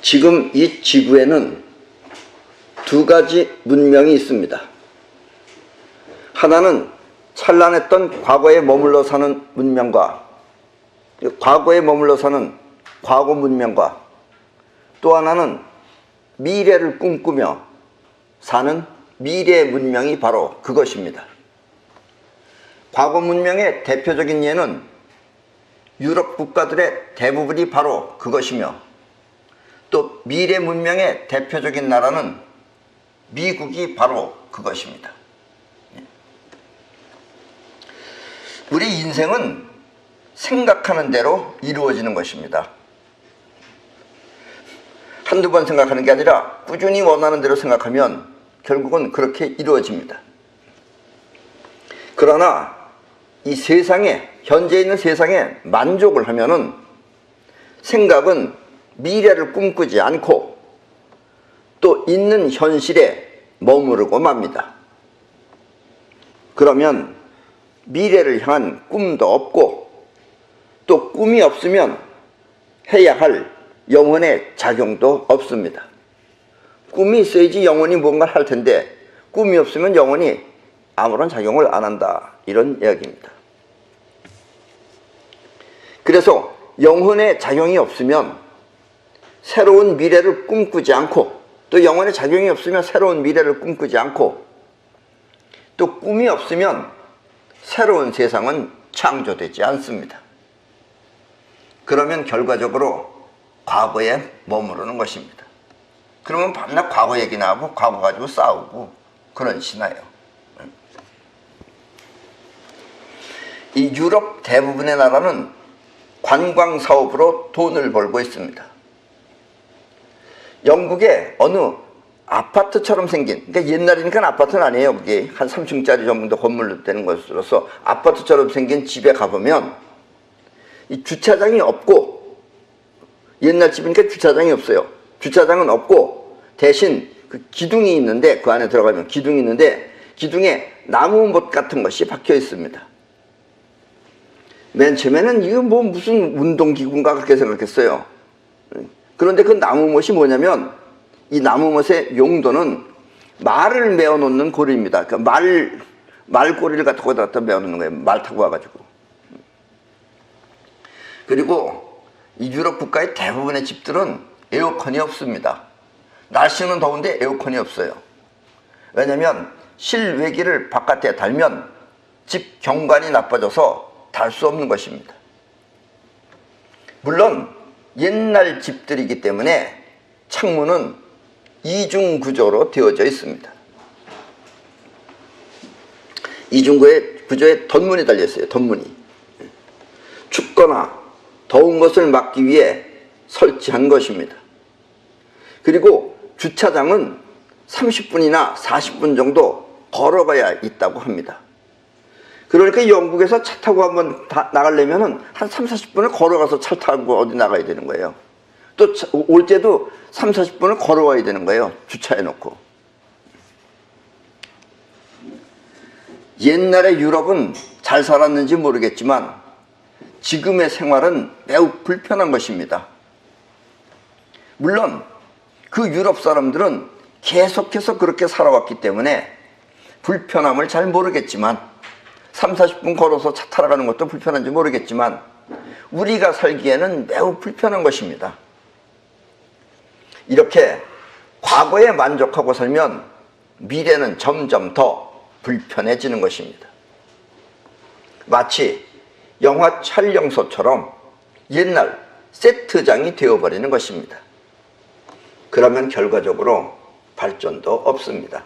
지금 이 지구에는 두 가지 문명이 있습니다. 하나는 찬란했던 과거에 머물러 사는 문명과 과거에 머물러 사는 과거 문명과 또 하나는 미래를 꿈꾸며 사는 미래 문명이 바로 그것입니다. 과거 문명의 대표적인 예는 유럽 국가들의 대부분이 바로 그것이며 또 미래 문명의 대표적인 나라는 미국이 바로 그것입니다. 우리 인생은 생각하는 대로 이루어지는 것입니다. 한두 번 생각하는 게 아니라 꾸준히 원하는 대로 생각하면 결국은 그렇게 이루어집니다. 그러나 이 세상에, 현재 있는 세상에 만족을 하면은 생각은 미래를 꿈꾸지 않고 또 있는 현실에 머무르고 맙니다. 그러면 미래를 향한 꿈도 없고 또 꿈이 없으면 해야 할 영혼의 작용도 없습니다. 꿈이 있어야지 영혼이 뭔가를 할 텐데 꿈이 없으면 영혼이 아무런 작용을 안 한다, 이런 이야기입니다. 그래서 영혼의 작용이 없으면 새로운 미래를 꿈꾸지 않고 또 영혼의 작용이 없으면 새로운 미래를 꿈꾸지 않고 또 꿈이 없으면 새로운 세상은 창조되지 않습니다. 그러면 결과적으로 과거에 머무르는 것입니다. 그러면 밤낮 과거 얘기나 하고 과거 가지고 싸우고 그러시나요? 이 유럽 대부분의 나라는 관광 사업으로 돈을 벌고 있습니다. 영국에 어느 아파트처럼 생긴, 그러니까 옛날이니까 아파트는 아니에요. 그게 한 3층짜리 정도 건물로 되는 것으로서 아파트처럼 생긴 집에 가보면 이 주차장이 없고, 옛날 집이니까 주차장이 없어요. 주차장은 없고 대신 그 기둥이 있는데, 그 안에 들어가면 기둥이 있는데 기둥에 나무못 같은 것이 박혀 있습니다. 맨 처음에는 이거 뭐 무슨 운동기구인가 그렇게 생각했어요. 그런데 그 나무못이 뭐냐면 이 나무못의 용도는 말을 메어 놓는 고리입니다. 그러니까 말고리를 거기다 메어 놓는 거예요. 말 타고 와가지고. 그리고 이 유럽 국가의 대부분의 집들은 에어컨이 없습니다. 날씨는 더운데 에어컨이 없어요. 왜냐면 실외기를 바깥에 달면 집 경관이 나빠져서 달 수 없는 것입니다. 물론 옛날 집들이기 때문에 창문은 이중 구조로 되어져 있습니다. 이중 구조에 덧문이 달려 있어요. 덧문이. 춥거나 더운 것을 막기 위해 설치한 것입니다. 그리고 주차장은 30분이나 40분 정도 걸어가야 있다고 합니다. 그러니까 영국에서 차 타고 한번 나가려면 한 3, 40분을 걸어가서 차 타고 어디 나가야 되는 거예요. 또 올 때도 3, 40분을 걸어와야 되는 거예요. 주차해 놓고. 옛날의 유럽은 잘 살았는지 모르겠지만 지금의 생활은 매우 불편한 것입니다. 물론 그 유럽 사람들은 계속해서 그렇게 살아왔기 때문에 불편함을 잘 모르겠지만 3, 40분 걸어서 차 타러 가는 것도 불편한지 모르겠지만 우리가 살기에는 매우 불편한 것입니다. 이렇게 과거에 만족하고 살면 미래는 점점 더 불편해지는 것입니다. 마치 영화 촬영소처럼 옛날 세트장이 되어버리는 것입니다. 그러면 결과적으로 발전도 없습니다.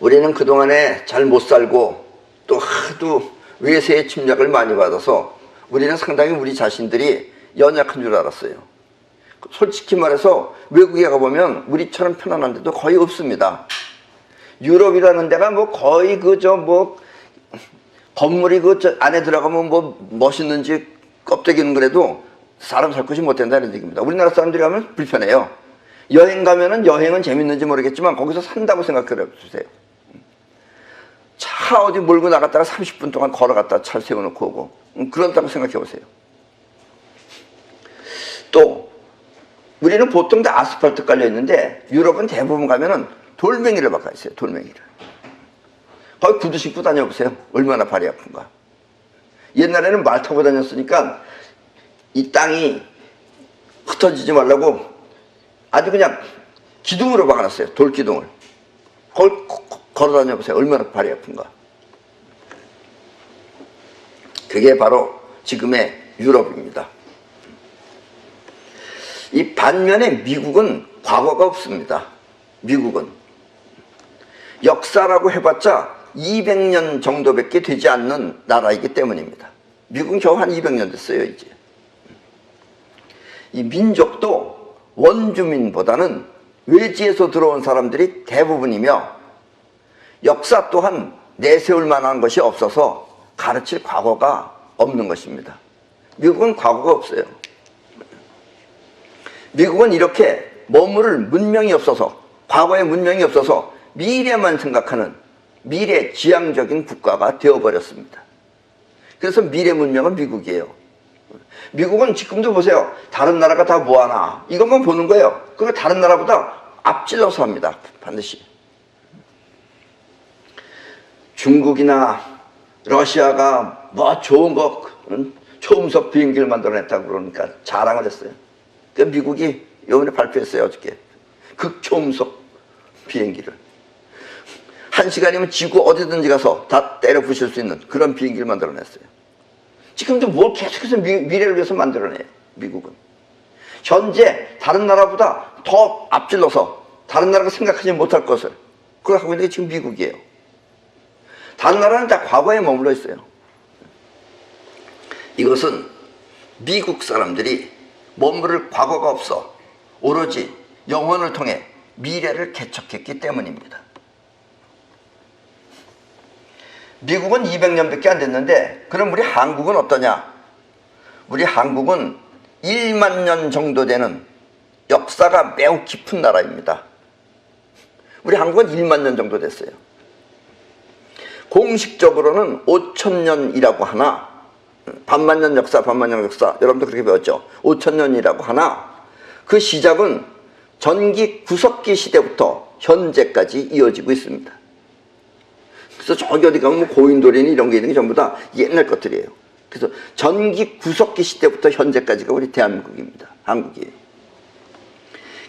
우리는 그동안에 잘 못 살고 또 하도 외세의 침략을 많이 받아서 우리는 상당히 우리 자신들이 연약한 줄 알았어요. 솔직히 말해서 외국에 가보면 우리처럼 편안한 데도 거의 없습니다. 유럽이라는 데가 뭐 거의 건물이 안에 들어가면 뭐 멋있는지 껍데기는 그래도 사람 살 곳이 못 된다는 얘기입니다. 우리나라 사람들이 가면 불편해요. 여행 가면은 여행은 재밌는지 모르겠지만 거기서 산다고 생각해 주세요. 차 어디 몰고 나갔다가 30분 동안 걸어갔다가 차를 세워놓고 오고 그런다고 생각해 보세요. 또 우리는 보통 다 아스팔트 깔려 있는데 유럽은 대부분 가면은 돌멩이를 박아 있어요. 돌멩이를. 거기 구두 신고 다녀보세요. 얼마나 발이 아픈가. 옛날에는 말 타고 다녔으니까 이 땅이 흩어지지 말라고 아주 그냥 기둥으로 박아놨어요. 돌기둥을. 그걸 걸어 다녀보세요. 얼마나 발이 아픈가. 그게 바로 지금의 유럽입니다. 이 반면에 미국은 과거가 없습니다. 미국은 역사라고 해봤자 200년 정도밖에 되지 않는 나라이기 때문입니다. 미국은 겨우 한 200년 됐어요. 이제 이 민족도 원주민보다는 외지에서 들어온 사람들이 대부분이며 역사 또한 내세울 만한 것이 없어서 가르칠 과거가 없는 것입니다. 미국은 과거가 없어요. 미국은 이렇게 머무를 문명이 없어서, 과거의 문명이 없어서 미래만 생각하는 미래지향적인 국가가 되어버렸습니다. 그래서 미래 문명은 미국이에요. 미국은 지금도 보세요. 다른 나라가 다 뭐하나 이것만 보는 거예요. 그리고 다른 나라보다 앞질러서 합니다. 반드시. 중국이나 러시아가 뭐 좋은 거 초음속 비행기를 만들어냈다고 그러니까 자랑을 했어요. 그 미국이 이번에 발표했어요. 어저께 극초음속 비행기를 1시간이면 지구 어디든지 가서 다 때려 부실 수 있는 그런 비행기를 만들어냈어요. 지금도 뭘 계속해서 미래를 위해서 만들어내요. 미국은 현재 다른 나라보다 더 앞질러서 다른 나라가 생각하지 못할 것을 그걸 하고 있는 게 지금 미국이에요. 다른 나라는 다 과거에 머물러 있어요. 이것은 미국 사람들이 머무를 과거가 없어 오로지 영혼을 통해 미래를 개척했기 때문입니다. 미국은 200년밖에 안 됐는데 그럼 우리 한국은 어떠냐? 우리 한국은 1만 년 정도 되는 역사가 매우 깊은 나라입니다. 우리 한국은 1만 년 정도 됐어요. 공식적으로는 5,000년이라고 하나 반만년 역사, 반만년 역사 여러분도 그렇게 배웠죠. 5,000년이라고 하나 그 시작은 전기 구석기 시대부터 현재까지 이어지고 있습니다. 그래서 저기 어디 가면 뭐 고인돌이니 이런 게 있는 게 전부 다 옛날 것들이에요. 그래서 전기 구석기 시대부터 현재까지가 우리 대한민국입니다. 한국이에요.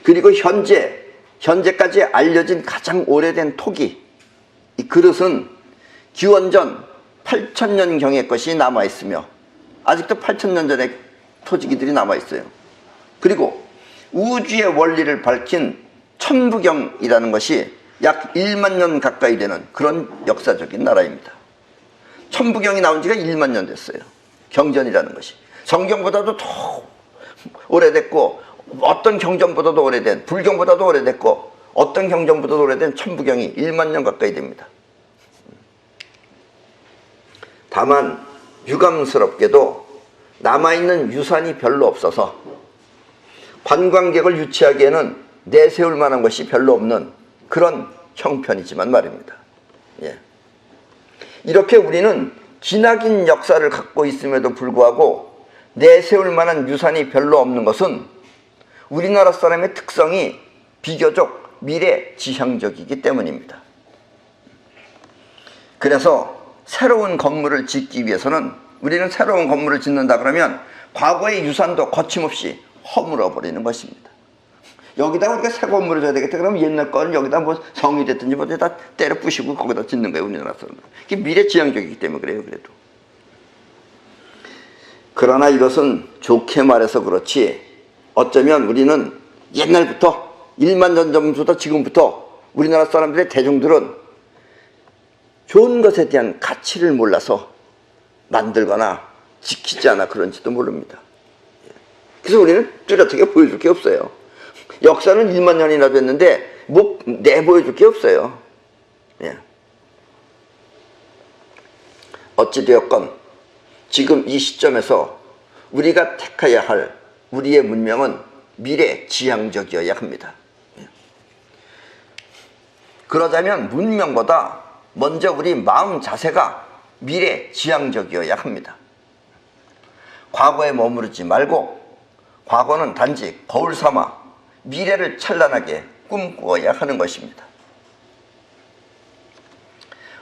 그리고 현재까지 알려진 가장 오래된 토기 이 그릇은 기원전 8,000년경의 것이 남아있으며 아직도 8,000년 전의 토지기들이 남아있어요. 그리고 우주의 원리를 밝힌 천부경이라는 것이 약 1만 년 가까이 되는 그런 역사적인 나라입니다. 천부경이 나온 지가 1만 년 됐어요. 경전이라는 것이. 성경보다도 더 오래됐고 어떤 경전보다도 오래된 불경보다도 오래됐고 어떤 경전보다도 오래된 천부경이 1만 년 가까이 됩니다. 다만 유감스럽게도 남아있는 유산이 별로 없어서 관광객을 유치하기에는 내세울 만한 것이 별로 없는 그런 형편이지만 말입니다. 예. 이렇게 우리는 기나긴 역사를 갖고 있음에도 불구하고 내세울 만한 유산이 별로 없는 것은 우리나라 사람의 특성이 비교적 미래지향적이기 때문입니다. 그래서 새로운 건물을 짓기 위해서는 우리는 새로운 건물을 짓는다 그러면 과거의 유산도 거침없이 허물어 버리는 것입니다. 여기다 우리가 새 건물을 줘야 되겠다 그러면 옛날 거는 여기다 뭐 성이 됐든지 뭐 다 때려 부시고 거기다 짓는 거예요. 우리나라 사람들. 이게 미래지향적이기 때문에 그래요. 그래도. 그러나 이것은 좋게 말해서 그렇지 어쩌면 우리는 옛날부터 1만 년 전부터 지금부터 우리나라 사람들의 대중들은 좋은 것에 대한 가치를 몰라서 만들거나 지키지 않아 그런지도 모릅니다. 그래서 우리는 뚜렷하게 보여줄 게 없어요. 역사는 1만 년이나 됐는데 뭐 내보여줄 게 없어요. 예. 어찌되었건 지금 이 시점에서 우리가 택해야 할 우리의 문명은 미래지향적이어야 합니다. 예. 그러자면 문명보다 먼저 우리 마음 자세가 미래지향적이어야 합니다. 과거에 머무르지 말고 과거는 단지 거울 삼아 미래를 찬란하게 꿈꾸어야 하는 것입니다.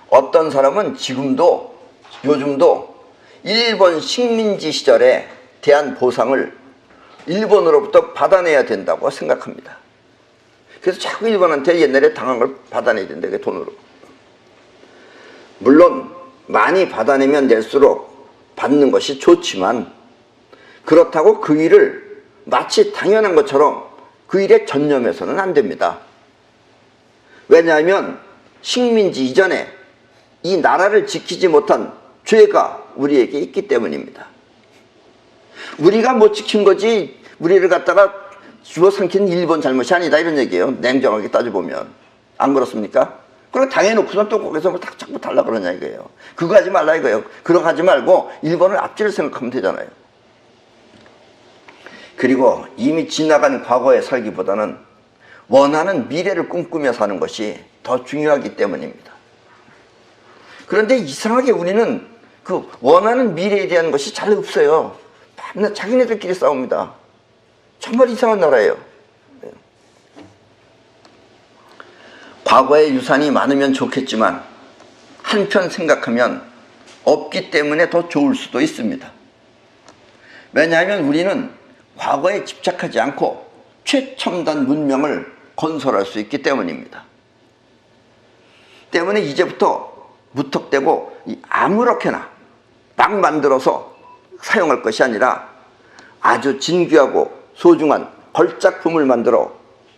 어떤 사람은 지금도 요즘도 일본 식민지 시절에 대한 보상을 일본으로부터 받아내야 된다고 생각합니다. 그래서 자꾸 일본한테 옛날에 당한 걸 받아내야 된다, 돈으로. 물론 많이 받아내면 낼수록 받는 것이 좋지만 그렇다고 그 일을 마치 당연한 것처럼 그 일에 전념해서는 안 됩니다. 왜냐하면 식민지 이전에 이 나라를 지키지 못한 죄가 우리에게 있기 때문입니다. 우리가 못 지킨 거지 우리를 갖다가 집어삼킨 일본 잘못이 아니다, 이런 얘기예요. 냉정하게 따져보면. 안 그렇습니까? 그럼 당해놓고서 또 거기서 뭐 자꾸 달라 그러냐 이거예요. 그거 하지 말라 이거예요. 그런 거 하지 말고 일본을 앞뒤를 생각하면 되잖아요. 그리고 이미 지나간 과거에 살기보다는 원하는 미래를 꿈꾸며 사는 것이 더 중요하기 때문입니다. 그런데 이상하게 우리는 그 원하는 미래에 대한 것이 잘 없어요. 맨날 자기네들끼리 싸웁니다. 정말 이상한 나라예요. 과거의 유산이 많으면 좋겠지만 한편 생각하면 없기 때문에 더 좋을 수도 있습니다. 왜냐하면 우리는 과거에 집착하지 않고 최첨단 문명을 건설할 수 있기 때문입니다. 때문에 이제부터 무턱대고 아무렇게나 막 만들어서 사용할 것이 아니라 아주 진귀하고 소중한 걸작품을 만들어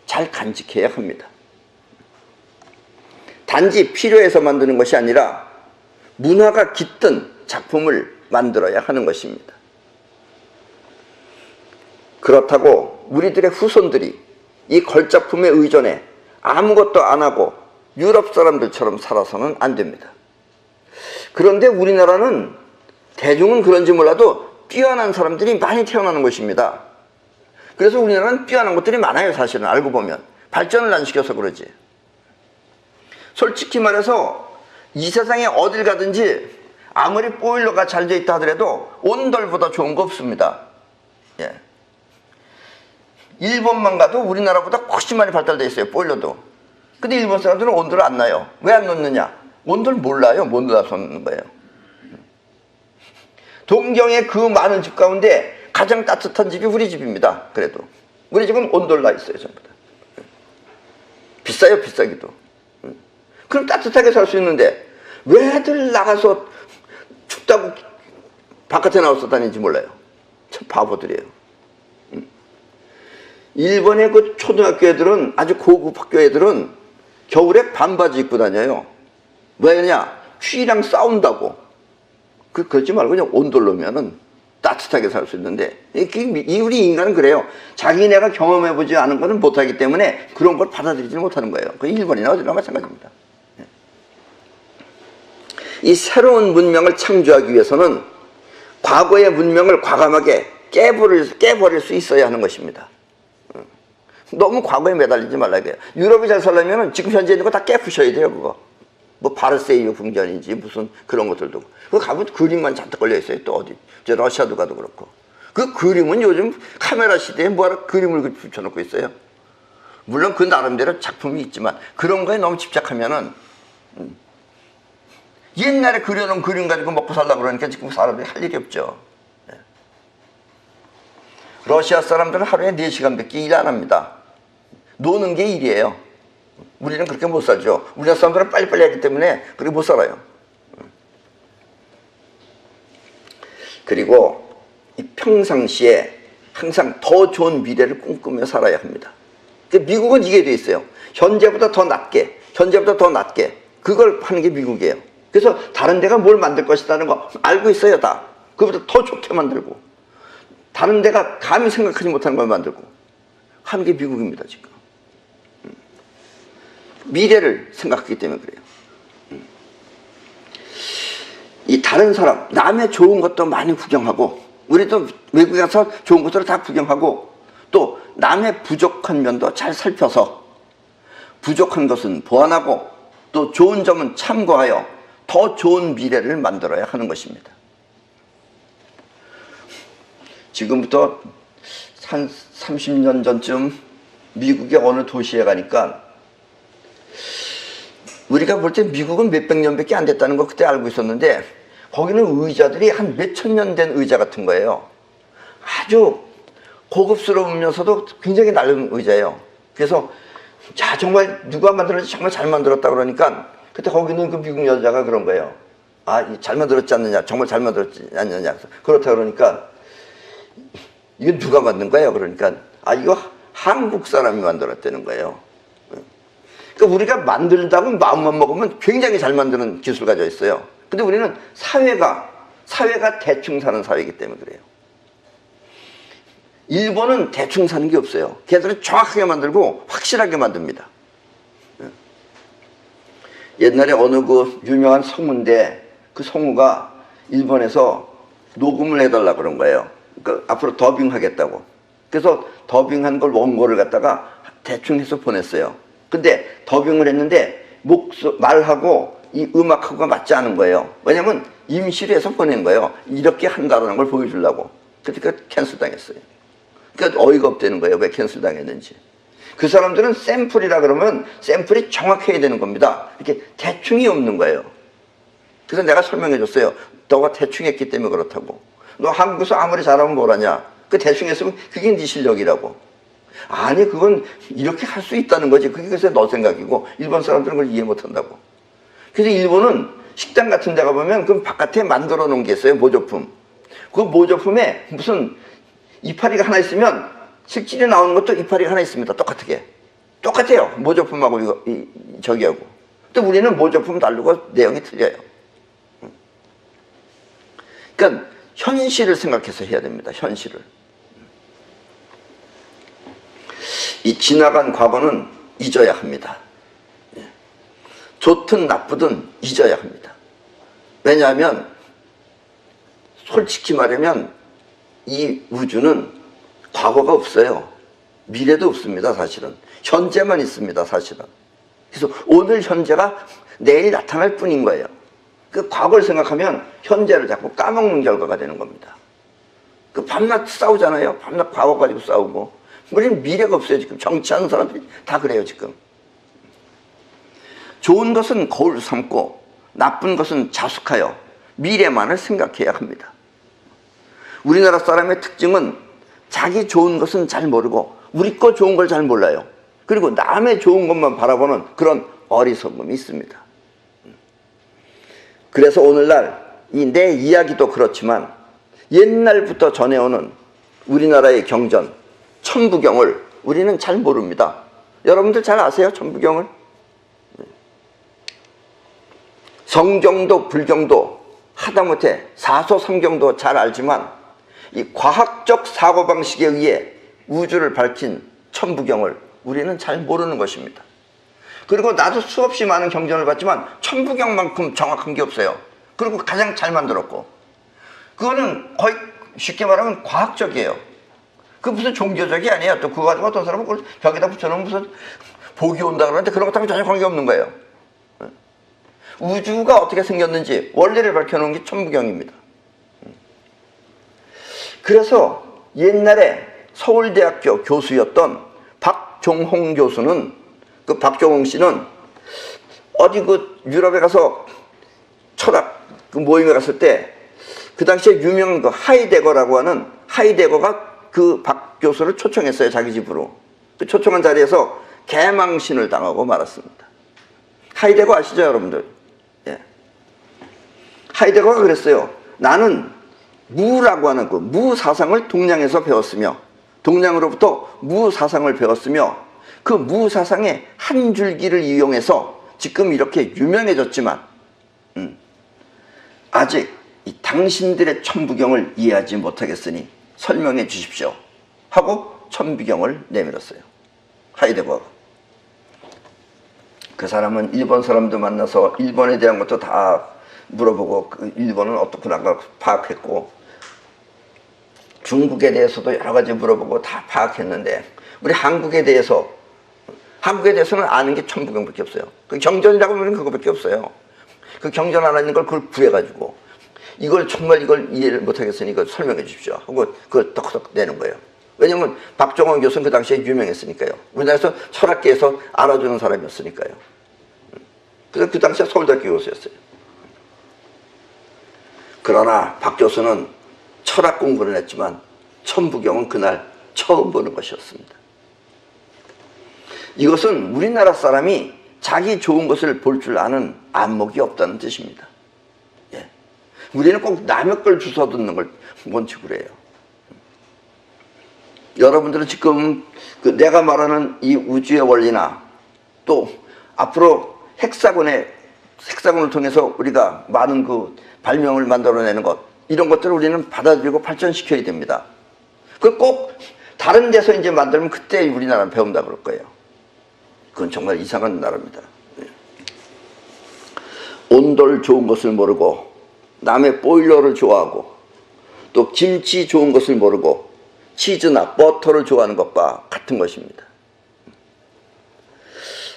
잘 간직해야 합니다. 단지 필요해서 만드는 것이 아니라 문화가 깃든 작품을 만들어야 하는 것입니다. 그렇다고 우리들의 후손들이 이 걸작품에 의존해 아무것도 안 하고 유럽 사람들처럼 살아서는 안 됩니다. 그런데 우리나라는 대중은 그런지 몰라도 뛰어난 사람들이 많이 태어나는 것입니다. 그래서 우리나라는 뛰어난 것들이 많아요. 사실은 알고 보면. 발전을 안 시켜서 그러지. 솔직히 말해서 이 세상에 어딜 가든지 아무리 보일러가 잘 돼 있다 하더라도 온돌보다 좋은 거 없습니다. 예. 일본만 가도 우리나라보다 훨씬 많이 발달되어 있어요. 보일러도. 근데 일본 사람들은 온돌을 안 놔요. 왜 안 놓느냐? 온돌 몰라요. 못 놔서 놓는 거예요. 동경의 그 많은 집 가운데 가장 따뜻한 집이 우리 집입니다. 그래도 우리 집은 온돌 나 있어요. 전부 다. 비싸요. 비싸기도. 그럼 따뜻하게 살 수 있는데 왜들 나가서 춥다고 바깥에 나와서 다니는지 몰라요. 참 바보들이에요. 일본의 그 초등학교 애들은, 아주 고급 학교 애들은 겨울에 반바지 입고 다녀요. 왜냐? 추위랑 싸운다고. 그러지 말고 그냥 온돌 놓으면은 따뜻하게 살 수 있는데, 우리 인간은 그래요. 자기네가 경험해보지 않은 것은 못하기 때문에 그런 걸 받아들이지 못하는 거예요. 그 일본이나 어디나 마찬가지입니다. 이 새로운 문명을 창조하기 위해서는 과거의 문명을 과감하게 깨버릴 수 있어야 하는 것입니다. 너무 과거에 매달리지 말라 이거예요. 유럽이 잘 살려면 지금 현재 있는 거 다 깨부셔야 돼요. 그거 뭐 바르세유 궁전인지 무슨 그런 것들도, 그거 가면 그림만 잔뜩 걸려 있어요. 또 어디 저 러시아도 가도 그렇고. 그 그림은 요즘 카메라 시대에 뭐하러 그림을 붙여놓고 있어요. 물론 그 나름대로 작품이 있지만 그런 거에 너무 집착하면은 옛날에 그려놓은 그림 가지고 먹고 살려고 그러니까 지금 사람들이 할 일이 없죠. 러시아 사람들은 하루에 4시간밖에 일 안 합니다. 노는 게 일이에요. 우리는 그렇게 못 살죠. 우리나라 사람들은 빨리빨리 하기 때문에 그렇게 못 살아요. 그리고 이 평상시에 항상 더 좋은 미래를 꿈꾸며 살아야 합니다. 미국은 이게 돼 있어요. 현재보다 더 낫게, 현재보다 더 낫게. 그걸 하는 게 미국이에요. 그래서 다른 데가 뭘 만들 것이라는 거 알고 있어요. 다. 그보다 더 좋게 만들고, 다른 데가 감히 생각하지 못하는 걸 만들고 하는 게 미국입니다. 지금 미래를 생각하기 때문에 그래요. 이 다른 사람, 남의 좋은 것도 많이 구경하고, 우리도 외국에 가서 좋은 것들을 다 구경하고, 또 남의 부족한 면도 잘 살펴서 부족한 것은 보완하고 또 좋은 점은 참고하여 더 좋은 미래를 만들어야 하는 것입니다. 지금부터 한 30년 전쯤 미국의 어느 도시에 가니까 우리가 볼 때 미국은 몇백 년밖에 안 됐다는 거 그때 알고 있었는데 거기는 의자들이 한 몇천 년 된 의자 같은 거예요. 아주 고급스러우면서도 굉장히 낡은 의자예요. 그래서 자 정말 누가 만들었지 정말 잘 만들었다 그러니까 그때 거기는 그 미국 여자가 그런 거예요. 아, 잘 만들었지 않느냐, 정말 잘 만들었지 않느냐. 그렇다 그러니까 이거 누가 만든 거예요? 그러니까 아 이거 한국 사람이 만들었다는 거예요. 그러니까 우리가 만들다고 마음만 먹으면 굉장히 잘 만드는 기술 가져 있어요. 근데 우리는 사회가 대충 사는 사회이기 때문에 그래요. 일본은 대충 사는 게 없어요. 걔들은 정확하게 만들고 확실하게 만듭니다. 옛날에 어느 그 유명한 성우인데 그 성우가 일본에서 녹음을 해달라 그런 거예요. 그러니까 앞으로 더빙하겠다고. 그래서 더빙한 걸 원고를 갖다가 대충 해서 보냈어요. 근데 더빙을 했는데 말하고 이 음악하고가 맞지 않은 거예요. 왜냐면 임시로 해서 보낸 거예요. 이렇게 한다라는 걸 보여주려고. 그러니까 캔슬 당했어요. 그러니까 어이가 없다는 거예요. 왜 캔슬 당했는지. 그 사람들은 샘플이라 그러면 샘플이 정확해야 되는 겁니다. 이렇게 대충이 없는 거예요. 그래서 내가 설명해 줬어요. 너가 대충 했기 때문에 그렇다고. 너 한국에서 아무리 잘하면 뭐라냐. 그 대충 했으면 그게 네 실력이라고. 아니 그건 이렇게 할 수 있다는 거지. 그게 그래서 너 생각이고 일본 사람들은 그걸 이해 못한다고. 그래서 일본은 식당 같은 데 가보면 그 바깥에 만들어 놓은 게 있어요. 모조품. 그 모조품에 무슨 이파리가 하나 있으면 실질에 나오는 것도 이파리가 하나 있습니다. 똑같게. 똑같아요. 모조품하고 이거 저기하고. 또 우리는 모조품 다르고 내용이 틀려요. 그러니까 현실을 생각해서 해야 됩니다. 현실을. 이 지나간 과거는 잊어야 합니다. 좋든 나쁘든 잊어야 합니다. 왜냐하면 솔직히 말하면 이 우주는 과거가 없어요. 미래도 없습니다. 사실은. 현재만 있습니다. 사실은. 그래서 오늘 현재가 내일 나타날 뿐인 거예요. 그 과거를 생각하면 현재를 자꾸 까먹는 결과가 되는 겁니다. 그 밤낮 싸우잖아요. 밤낮 과거 가지고 싸우고. 우리는 미래가 없어요. 지금 정치하는 사람들이 다 그래요. 지금. 좋은 것은 거울 삼고 나쁜 것은 자숙하여 미래만을 생각해야 합니다. 우리나라 사람의 특징은 자기 좋은 것은 잘 모르고 우리 거 좋은 걸 잘 몰라요. 그리고 남의 좋은 것만 바라보는 그런 어리석음이 있습니다. 그래서 오늘날 이 내 이야기도 그렇지만 옛날부터 전해오는 우리나라의 경전 천부경을 우리는 잘 모릅니다. 여러분들 잘 아세요? 천부경을? 성경도 불경도 하다못해 사소삼경도 잘 알지만 이 과학적 사고방식에 의해 우주를 밝힌 천부경을 우리는 잘 모르는 것입니다. 그리고 나도 수없이 많은 경전을 봤지만 천부경만큼 정확한 게 없어요. 그리고 가장 잘 만들었고 그거는 거의 쉽게 말하면 과학적이에요. 그 무슨 종교적이 아니에요. 또 그거 가지고 어떤 사람은 그걸 벽에다 붙여놓으면 무슨 복이 온다 그러는데 그런 것하고는 전혀 관계없는 거예요. 우주가 어떻게 생겼는지 원리를 밝혀놓은 게 천부경입니다. 그래서 옛날에 서울대학교 교수였던 박종홍 교수는 그 박종홍 씨는 어디 그 유럽에 가서 철학 그 모임에 갔을 때 그 당시에 유명한 그 하이데거라고 하는 하이데거가 그 박 교수를 초청했어요. 자기 집으로. 그 초청한 자리에서 개망신을 당하고 말았습니다. 하이데거 아시죠 여러분들? 예. 하이데거가 그랬어요. 나는 무라고 하는 그 무사상을 동량에서 배웠으며 동량으로부터 무사상을 배웠으며 그 무사상의 한 줄기를 이용해서 지금 이렇게 유명해졌지만 아직 이 당신들의 천부경을 이해하지 못하겠으니 설명해 주십시오 하고 천부경을 내밀었어요. 하이데거가. 그 사람은 일본 사람도 만나서 일본에 대한 것도 다 물어보고 그 일본은 어떻구나 파악했고 중국에 대해서도 여러 가지 물어보고 다 파악했는데 우리 한국에 대해서는 아는 게 천부경밖에 없어요. 그 경전이라고 하면 그거밖에 없어요. 그 경전 하나 있는 걸 그걸 구해가지고 이걸 정말 이걸 이해를 못하겠으니 이걸 설명해 주십시오 하고 그걸 떡떡 내는 거예요. 왜냐면 박정원 교수는 그 당시에 유명했으니까요. 우리나라에서 철학계에서 알아주는 사람이었으니까요. 그래서 그 당시에 서울대학교 교수였어요. 그러나 박 교수는 철학 공부를 했지만 천부경은 그날 처음 보는 것이었습니다. 이것은 우리나라 사람이 자기 좋은 것을 볼 줄 아는 안목이 없다는 뜻입니다. 예. 우리는 꼭 남의 걸 주워 듣는 걸 원칙으로 해요. 여러분들은 지금 내가 말하는 이 우주의 원리나 또 앞으로 헥사곤을 통해서 우리가 많은 그 발명을 만들어내는 것, 이런 것들을 우리는 받아들이고 발전시켜야 됩니다. 그 꼭 다른 데서 이제 만들면 그때 우리나라는 배운다 그럴 거예요. 그건 정말 이상한 나라입니다. 온돌 좋은 것을 모르고 남의 보일러를 좋아하고 또 김치 좋은 것을 모르고 치즈나 버터를 좋아하는 것과 같은 것입니다.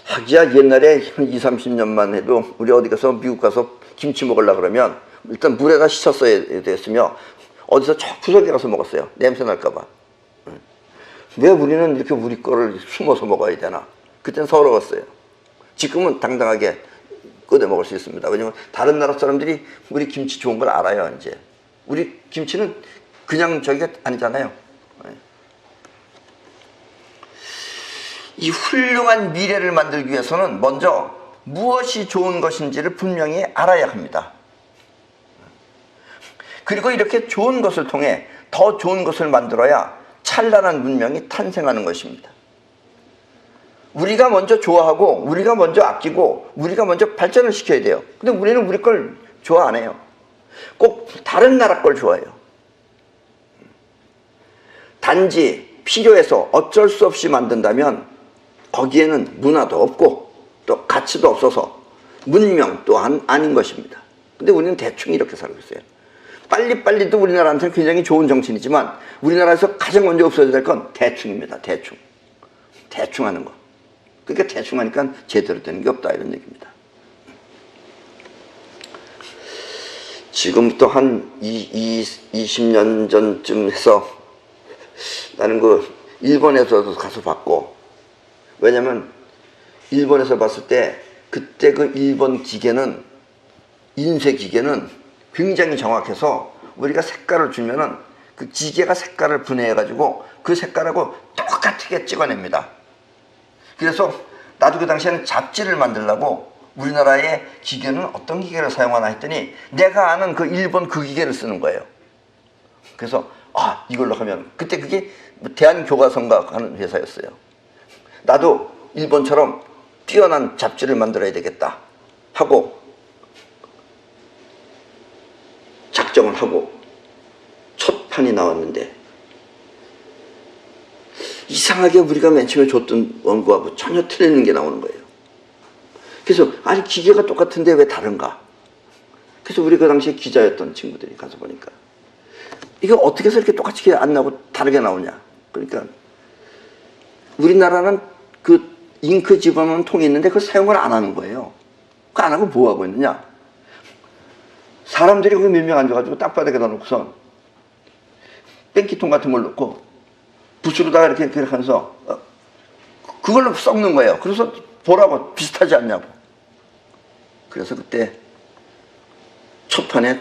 하기야 옛날에 한 20, 30년만 해도 우리 어디 가서 미국 가서 김치 먹으려고 그러면 일단 물에다 씻었어야 됐으며 어디서 저 구석에 가서 먹었어요. 냄새 날까봐. 왜 우리는 이렇게 우리 거를 숨어서 먹어야 되나? 그때는 서러웠어요. 지금은 당당하게 꺼내 먹을 수 있습니다. 왜냐면 다른 나라 사람들이 우리 김치 좋은 걸 알아요. 이제 우리 김치는 그냥 저기가 아니잖아요. 이 훌륭한 미래를 만들기 위해서는 먼저 무엇이 좋은 것인지를 분명히 알아야 합니다. 그리고 이렇게 좋은 것을 통해 더 좋은 것을 만들어야 찬란한 문명이 탄생하는 것입니다. 우리가 먼저 좋아하고 우리가 먼저 아끼고 우리가 먼저 발전을 시켜야 돼요. 근데 우리는 우리 걸 좋아 안 해요. 꼭 다른 나라 걸 좋아해요. 단지 필요해서 어쩔 수 없이 만든다면 거기에는 문화도 없고 또 가치도 없어서 문명 또한 아닌 것입니다. 근데 우리는 대충 이렇게 살고 있어요. 빨리빨리도 우리나라한테는 굉장히 좋은 정신이지만 우리나라에서 가장 먼저 없어져야 될 건 대충입니다. 대충 하는 거. 그러니까 대충 하니까 제대로 되는 게 없다 이런 얘기입니다. 지금부터 한 20년 전쯤 해서 나는 그 일본에서도 가서 봤고, 왜냐면 일본에서 봤을 때 그때 그 일본 기계는 인쇄 기계는 굉장히 정확해서 우리가 색깔을 주면은 그 기계가 색깔을 분해해 가지고 그 색깔하고 똑같게 찍어냅니다. 그래서 나도 그 당시에는 잡지를 만들려고 우리나라의 기계는 어떤 기계를 사용하나 했더니 내가 아는 그 일본 그 기계를 쓰는 거예요. 그래서 이걸로 하면 그때 그게 대한교과서인가 하는 회사였어요. 나도 일본처럼 뛰어난 잡지를 만들어야 되겠다 하고 작정을 하고 첫 판이 나왔는데 이상하게 우리가 맨 처음에 줬던 원고하고 전혀 틀리는 게 나오는 거예요. 그래서 아니 기계가 똑같은데 왜 다른가? 그래서 우리 그 당시에 기자였던 친구들이 가서 보니까 이게 어떻게 해서 이렇게 똑같이 안 나오고 다르게 나오냐? 그러니까 우리나라는 그 잉크 집어넣는 통이 있는데 그걸 사용을 안 하는 거예요. 그거 안 하고 뭐 하고 있느냐? 사람들이 거기 몇 명 앉아가지고 땅바닥에다 놓고선 뺑기통 같은 걸 넣고 붓으로다가 이렇게 하면서 그걸로 썩는 거예요. 그래서 보라고 비슷하지 않냐고. 그래서 그때 첫 판에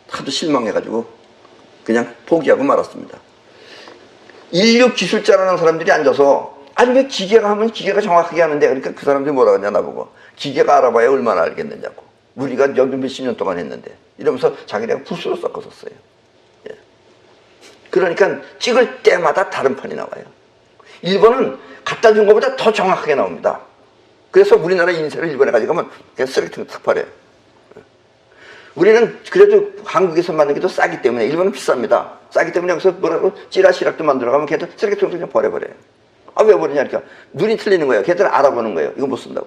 하도 실망해가지고 그냥 포기하고 말았습니다. 인류 기술자라는 사람들이 앉아서 아니 왜 기계가 하면 기계가 정확하게 하는데, 그러니까 그 사람들이 뭐라고 하냐 나보고, 기계가 알아봐야 얼마나 알겠느냐고, 우리가 여기 몇십 년 동안 했는데 이러면서 자기네가 붓으로 섞었었어요. 예. 그러니까 찍을 때마다 다른 판이 나와요. 일본은 갖다 준 것보다 더 정확하게 나옵니다. 그래서 우리나라 인쇄를 일본에 가져가면 그냥 쓰레기통에 탁 버려요. 우리는 그래도 한국에서 만든 게 더 싸기 때문에, 일본은 비쌉니다. 싸기 때문에 여기서 뭐라고 찌라시락도 만들어가면 걔들 쓰레기통에 그냥 버려버려요. 왜 버리냐? 그러니까 눈이 틀리는 거예요. 걔들 알아보는 거예요. 이거 못 쓴다고.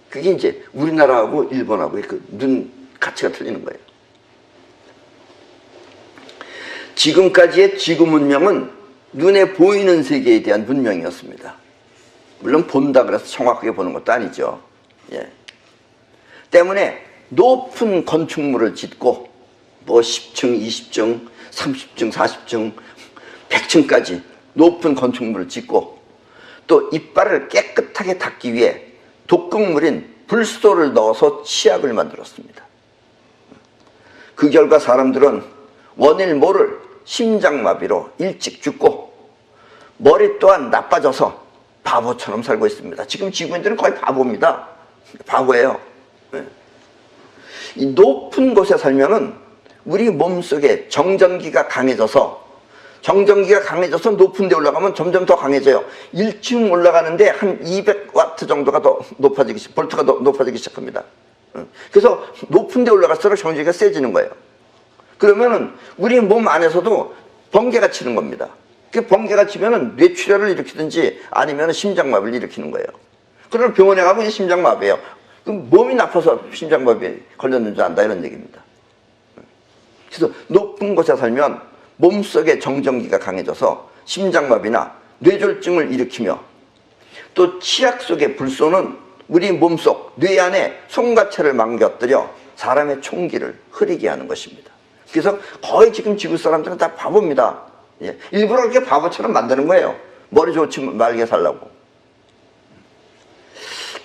그게 이제 우리나라하고 일본하고 그 눈 가치가 틀리는 거예요. 지금까지의 지구 문명은 눈에 보이는 세계에 대한 문명이었습니다. 물론 본다 그래서 정확하게 보는 것도 아니죠. 예. 때문에 높은 건축물을 짓고 뭐 10층, 20층, 30층, 40층, 100층까지 높은 건축물을 짓고 또 이빨을 깨끗하게 닦기 위해 독극물인 불소를 넣어서 치약을 만들었습니다. 그 결과 사람들은 원일 모를 심장마비로 일찍 죽고 머리 또한 나빠져서 바보처럼 살고 있습니다. 지금 지구인들은 거의 바보입니다. 바보예요. 이 높은 곳에 살면은 우리 몸속에 정전기가 강해져서 높은 데 올라가면 점점 더 강해져요. 1층 올라가는데 한 200와트 정도가 더 볼트가 더 높아지기 시작합니다. 그래서 높은 데 올라갈수록 정전기가 세지는 거예요. 그러면은 우리 몸 안에서도 번개가 치는 겁니다. 그 번개가 치면은 뇌출혈을 일으키든지 아니면 심장마비를 일으키는 거예요. 그러면 병원에 가면 심장마비예요. 그럼 몸이 나빠서 심장마비에 걸렸는 줄 안다 이런 얘기입니다. 그래서 높은 곳에 살면 몸속에 정전기가 강해져서 심장마비나 뇌졸중을 일으키며 또 치약 속의 불소는 우리 몸속 뇌 안에 송가체를 망가뜨려 사람의 총기를 흐리게 하는 것입니다. 그래서 거의 지금 지구 사람들은 다 바보입니다. 일부러 그렇게 바보처럼 만드는 거예요. 머리 좋지 말게 살라고.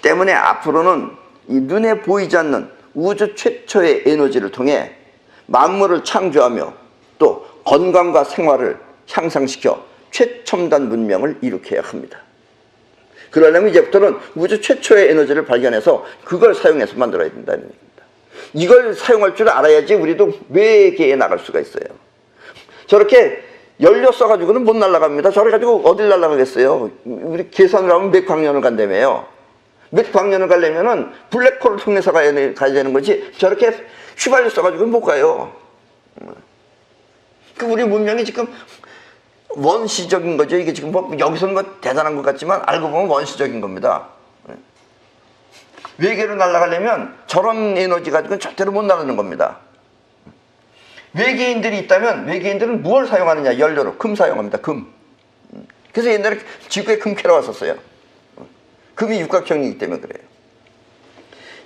때문에 앞으로는 이 눈에 보이지 않는 우주 최초의 에너지를 통해 만물을 창조하며 또 건강과 생활을 향상시켜 최첨단 문명을 일으켜야 합니다. 그러려면 이제부터는 우주 최초의 에너지를 발견해서 그걸 사용해서 만들어야 된다는 얘기입니다. 이걸 사용할 줄 알아야지 우리도 외계에 나갈 수가 있어요. 저렇게 연료 써가지고는 못 날아갑니다. 저래 가지고 어딜 날아가겠어요. 우리 계산을 하면 몇 광년을 간다며요. 몇 광년을 가려면은 블랙홀을 통해서 가야 되는 거지 저렇게 휘발유 써가지고는 못 가요. 그 우리 문명이 지금 원시적인 거죠. 이게 지금 뭐 여기서는 뭐 대단한 것 같지만 알고 보면 원시적인 겁니다. 외계로 날아가려면 저런 에너지 가지고는 절대로 못 나가는 겁니다. 외계인들이 있다면 외계인들은 무엇을 사용하느냐? 연료로 금 사용합니다. 금. 그래서 옛날에 지구에 금 캐러 왔었어요. 금이 육각형이기 때문에 그래요.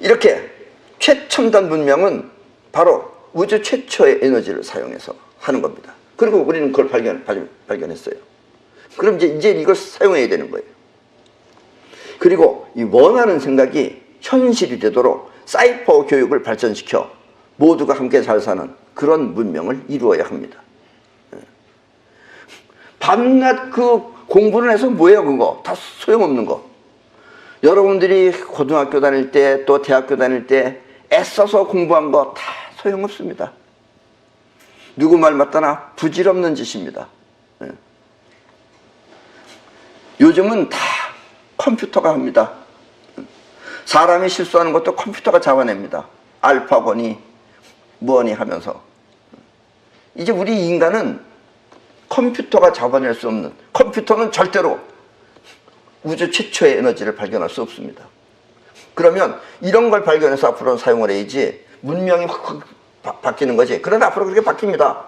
이렇게 최첨단 문명은 바로 우주 최초의 에너지를 사용해서 하는 겁니다. 그리고 우리는 그걸 발견했어요. 그럼 이제 이걸 사용해야 되는 거예요. 그리고 이 원하는 생각이 현실이 되도록 사이퍼 교육을 발전시켜 모두가 함께 잘 사는 그런 문명을 이루어야 합니다. 밤낮 그 공부를 해서 뭐예요 그거? 다 소용없는 거. 여러분들이 고등학교 다닐 때 또 대학교 다닐 때 애써서 공부한 거 다 소용없습니다. 누구 말 맞다나 부질없는 짓입니다. 요즘은 다 컴퓨터가 합니다. 사람이 실수하는 것도 컴퓨터가 잡아냅니다. 알파고니 뭐니 하면서. 이제 우리 인간은 컴퓨터가 잡아낼 수 없는, 컴퓨터는 절대로 우주 최초의 에너지를 발견할 수 없습니다. 그러면 이런 걸 발견해서 앞으로는 사용을 해야지 문명이 확 바뀌는 거지. 그러나 앞으로 그렇게 바뀝니다.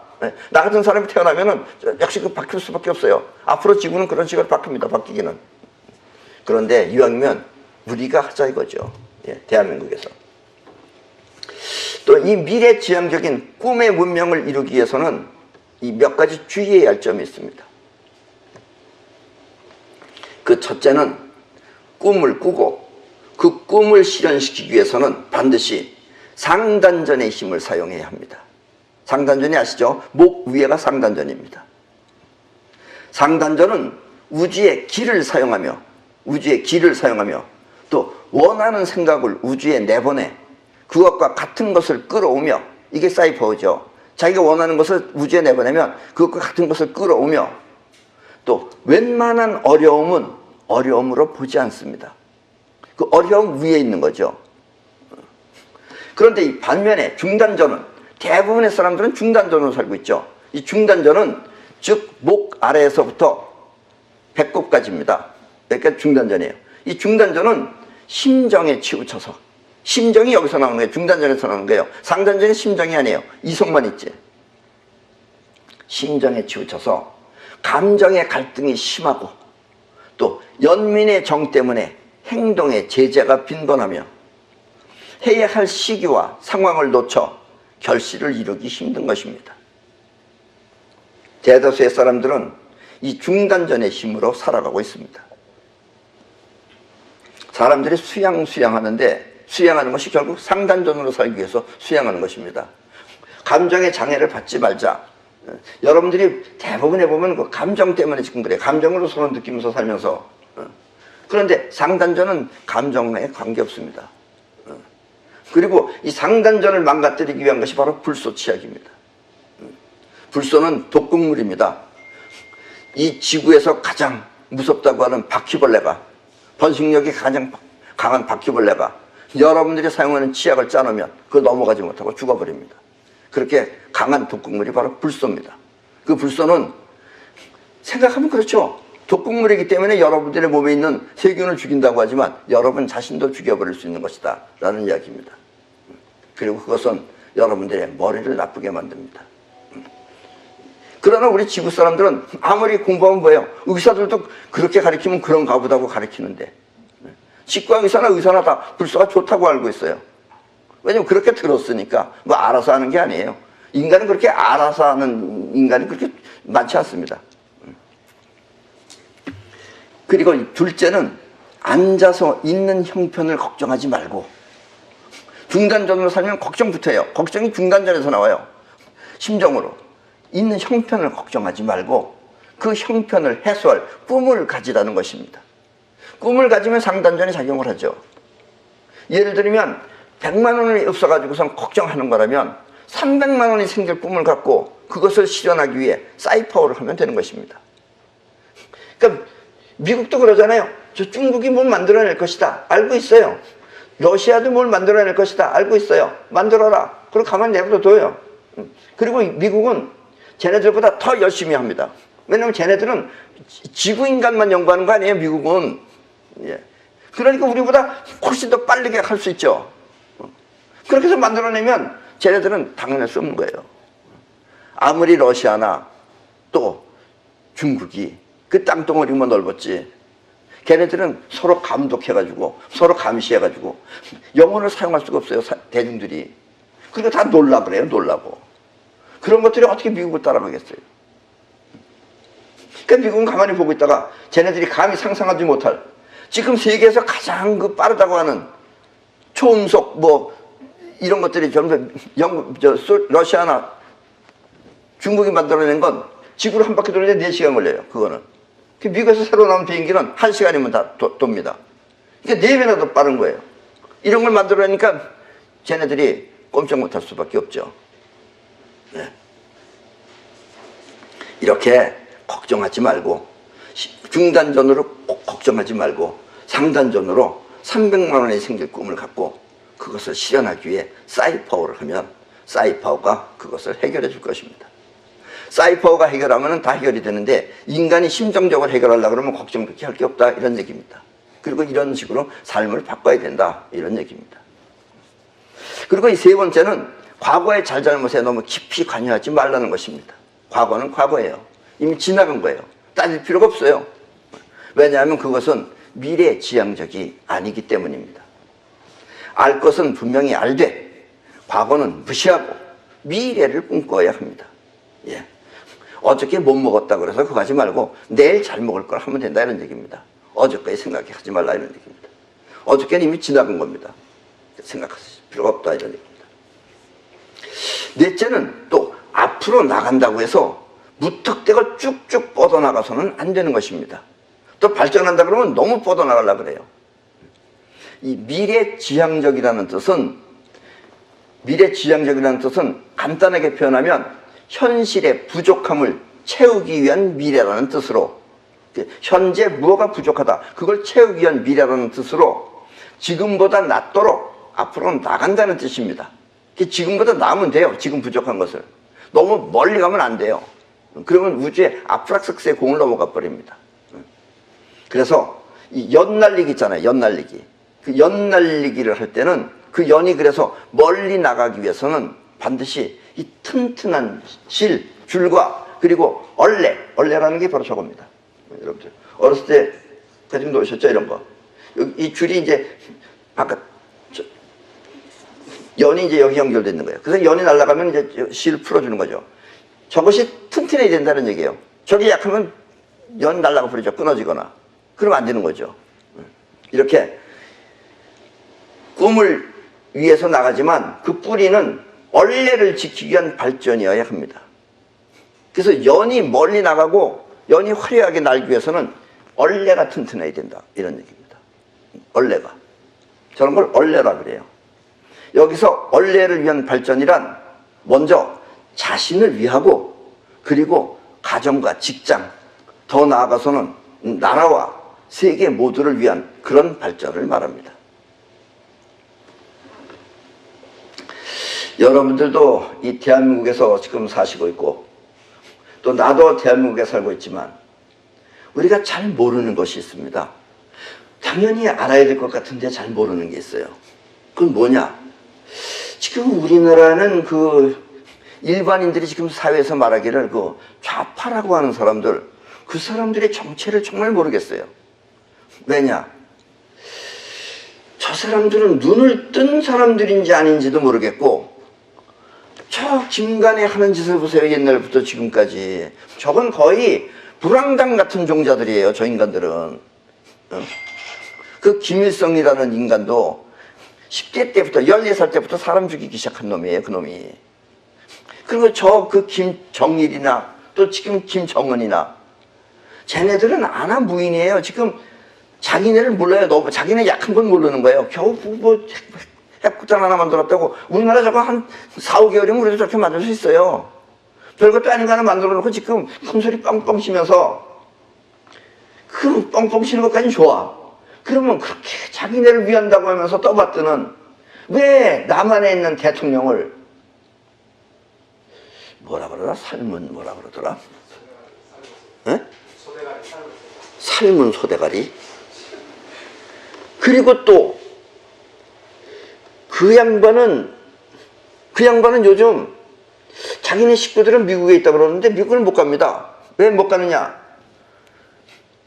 나 같은 사람이 태어나면은 역시 그 바뀔 수밖에 없어요. 앞으로 지구는 그런 식으로 바뀝니다. 바뀌기는. 그런데 이왕이면 우리가 하자 이거죠. 대한민국에서. 또 이 미래지향적인 꿈의 문명을 이루기 위해서는 이 몇 가지 주의해야 할 점이 있습니다. 그 첫째는 꿈을 꾸고 그 꿈을 실현시키기 위해서는 반드시 상단전의 힘을 사용해야 합니다. 상단전이 아시죠? 목 위에가 상단전입니다. 상단전은 우주의 기를 사용하며 또 원하는 생각을 우주에 내보내 그것과 같은 것을 끌어오며, 이게 사이퍼죠. 자기가 원하는 것을 우주에 내보내면 그것과 같은 것을 끌어오며 또 웬만한 어려움은 어려움으로 보지 않습니다. 그 어려움 위에 있는 거죠. 그런데 이 반면에 중단전은, 대부분의 사람들은 중단전으로 살고 있죠. 이 중단전은 즉 목 아래에서부터 배꼽까지입니다. 그러니까 중단전이에요. 이 중단전은 심정에 치우쳐서, 심정이 여기서 나오는 거예요. 중단전에서 나오는 거예요. 상단전은 심정이 아니에요. 이성만 있지. 심정에 치우쳐서 감정의 갈등이 심하고 또 연민의 정 때문에 행동에 제재가 빈번하며 해야 할 시기와 상황을 놓쳐 결실을 이루기 힘든 것입니다. 대다수의 사람들은 이 중단전의 힘으로 살아가고 있습니다. 사람들이 수양하는데 수양하는 것이 결국 상단전으로 살기 위해서 수양하는 것입니다. 감정의 장애를 받지 말자. 여러분들이 대부분에 보면 그 감정 때문에 지금 그래요. 감정으로 서로 느끼면서 살면서. 그런데 상단전은 감정에 관계없습니다. 그리고 이 상단전을 망가뜨리기 위한 것이 바로 불소 치약입니다. 불소는 독극물입니다. 이 지구에서 가장 무섭다고 하는 바퀴벌레가, 번식력이 가장 강한 바퀴벌레가 여러분들이 사용하는 치약을 짜놓으면 그거 넘어가지 못하고 죽어버립니다. 그렇게 강한 독극물이 바로 불소입니다. 그 불소는 생각하면 그렇죠. 독극물이기 때문에 여러분들의 몸에 있는 세균을 죽인다고 하지만 여러분 자신도 죽여버릴 수 있는 것이다 라는 이야기입니다. 그리고 그것은 여러분들의 머리를 나쁘게 만듭니다. 그러나 우리 지구 사람들은 아무리 공부하면 뭐예요? 의사들도 그렇게 가르치면 그런가 보다고 가르치는데, 치과 의사나 다 불소가 좋다고 알고 있어요. 왜냐면 그렇게 들었으니까. 뭐 알아서 하는 게 아니에요. 인간은 그렇게 알아서 하는 인간이 그렇게 많지 않습니다. 그리고 둘째는 앉아서 있는 형편을 걱정하지 말고, 중단전으로 살면 걱정부터 해요. 걱정이 중단전에서 나와요. 심정으로 있는 형편을 걱정하지 말고 그 형편을 해소할 꿈을 가지라는 것입니다. 꿈을 가지면 상단전에 작용을 하죠. 예를 들면 100만 원이 없어가지고선 걱정하는 거라면 300만 원이 생길 꿈을 갖고 그것을 실현하기 위해 사이파워를 하면 되는 것입니다. 그러니까 미국도 그러잖아요. 저 중국이 뭘 만들어낼 것이다. 알고 있어요. 러시아도 뭘 만들어낼 것이다. 알고 있어요. 만들어라. 그리고 가만히 내버려둬요. 그리고 미국은 쟤네들보다 더 열심히 합니다. 왜냐하면 쟤네들은 지구인간만 연구하는 거 아니에요. 미국은. 예. 그러니까 우리보다 훨씬 더 빠르게 할 수 있죠. 그렇게 해서 만들어내면 쟤네들은 당연할 수 없는 거예요. 아무리 러시아나 또 중국이 그 땅덩어리만 넓었지, 걔네들은 서로 감독해가지고 서로 감시해가지고 영혼을 사용할 수가 없어요. 대중들이. 그러니까 다 놀라 그래요. 놀라고. 그런 것들이 어떻게 미국을 따라가겠어요. 그러니까 미국은 가만히 보고 있다가 쟤네들이 감히 상상하지 못할, 지금 세계에서 가장 그 빠르다고 하는 초음속 뭐 이런 것들이 전부 러시아나 중국이 만들어낸 건 지구를 한 바퀴 도는데 4시간 걸려요. 그거는. 미국에서 새로 나온 비행기는 1시간이면 다 돕니다. 그러니까 4배나 더 빠른 거예요. 이런 걸 만들어내니까 쟤네들이 꼼짝 못할 수밖에 없죠. 네. 이렇게 걱정하지 말고, 중단전으로 꼭 걱정하지 말고 상단전으로 300만 원이 생길 꿈을 갖고 그것을 실현하기 위해 사이파워를 하면 사이파워가 그것을 해결해 줄 것입니다. 사이파워가 해결하면 다 해결이 되는데 인간이 심정적으로 해결하려고 그러면 걱정 그렇게 할 게 없다 이런 얘기입니다. 그리고 이런 식으로 삶을 바꿔야 된다 이런 얘기입니다. 그리고 이 세 번째는 과거의 잘잘못에 너무 깊이 관여하지 말라는 것입니다. 과거는 과거예요. 이미 지나간 거예요. 따질 필요가 없어요. 왜냐하면 그것은 미래지향적이 아니기 때문입니다. 알 것은 분명히 알되 과거는 무시하고 미래를 꿈꿔야 합니다. 예. 어저께 못 먹었다 그래서 그거 하지 말고 내일 잘 먹을 걸 하면 된다 이런 얘기입니다. 어저께 생각하지 말라 이런 얘기입니다. 어저께는 이미 지나간 겁니다. 생각하실 필요가 없다 이런 얘기입니다. 넷째는 또 앞으로 나간다고 해서 무턱대고 쭉쭉 뻗어나가서는 안 되는 것입니다. 또 발전한다 그러면 너무 뻗어나가려고 그래요. 이 미래지향적이라는 뜻은 간단하게 표현하면 현실의 부족함을 채우기 위한 미래라는 뜻으로, 현재 무엇가 부족하다 그걸 채우기 위한 미래라는 뜻으로 지금보다 낫도록 앞으로 나간다는 뜻입니다. 지금보다 나으면 돼요. 지금 부족한 것을. 너무 멀리 가면 안 돼요. 그러면 우주의 아프락스스의 공을 넘어가 버립니다. 그래서 이 연날리기 있잖아요. 연날리기. 그 연날리기를 할 때는 그 연이 그래서 멀리 나가기 위해서는 반드시 이 튼튼한 줄과 그리고 얼레라는 게 바로 저겁니다. 여러분들 어렸을 때 가지고 놓으셨죠? 이런 거. 이 줄이 이제 아까 연이 이제 여기 연결되어 있는 거예요. 그래서 연이 날아가면 이제 실 풀어주는 거죠. 저것이 튼튼해야 된다는 얘기예요. 저게 약하면 연 날라가 버리죠. 끊어지거나. 그러면 안 되는 거죠. 이렇게 꿈을 위해서 나가지만 그 뿌리는 얼레를 지키기 위한 발전이어야 합니다. 그래서 연이 멀리 나가고 연이 화려하게 날기 위해서는 얼레가 튼튼해야 된다. 이런 얘기입니다. 얼레가. 저런 걸 얼레라 그래요. 여기서 얼레를 위한 발전이란 먼저 자신을 위하고 그리고 가정과 직장, 더 나아가서는 나라와 세계 모두를 위한 그런 발전을 말합니다. 여러분들도 이 대한민국에서 지금 사시고 있고 또 나도 대한민국에 살고 있지만 우리가 잘 모르는 것이 있습니다. 당연히 알아야 될 것 같은데 잘 모르는 게 있어요. 그건 뭐냐? 지금 우리나라는 그 일반인들이 지금 사회에서 말하기를 그 좌파라고 하는 사람들, 그 사람들의 정체를 정말 모르겠어요. 왜냐? 저 사람들은 눈을 뜬 사람들인지 아닌지도 모르겠고, 저 김간에 하는 짓을 보세요. 옛날부터 지금까지. 저건 거의 불황당 같은 종자들이에요. 저 인간들은. 그 김일성이라는 인간도 10대 때부터 14살 때부터 사람 죽이기 시작한 놈이에요. 그 놈이. 그리고 저 그 김정일이나 또 지금 김정은이나 쟤네들은 아나무인이에요. 지금 자기네를 몰라요. 너무 자기네 약한 건 모르는 거예요. 겨우 뭐 핵폭탄 하나 만들었다고. 우리나라 저거 한 4, 5개월이면 우리도 저렇게 만들 수 있어요. 별것도 아닌 거 하나 만들어 놓고 지금 큰 소리 뻥뻥 쉬면서 그 뻥뻥 쉬는 것까지는 좋아. 그러면 그렇게 자기네를 위한다고 하면서 떠받드는 왜 남한에 있는 대통령을 뭐라 그러더라? 삶은 뭐라 그러더라? 에? 삶은 소대가리. 그리고 또 그 양반은 요즘 자기네 식구들은 미국에 있다고 그러는데 미국을 못 갑니다. 왜 못 가느냐?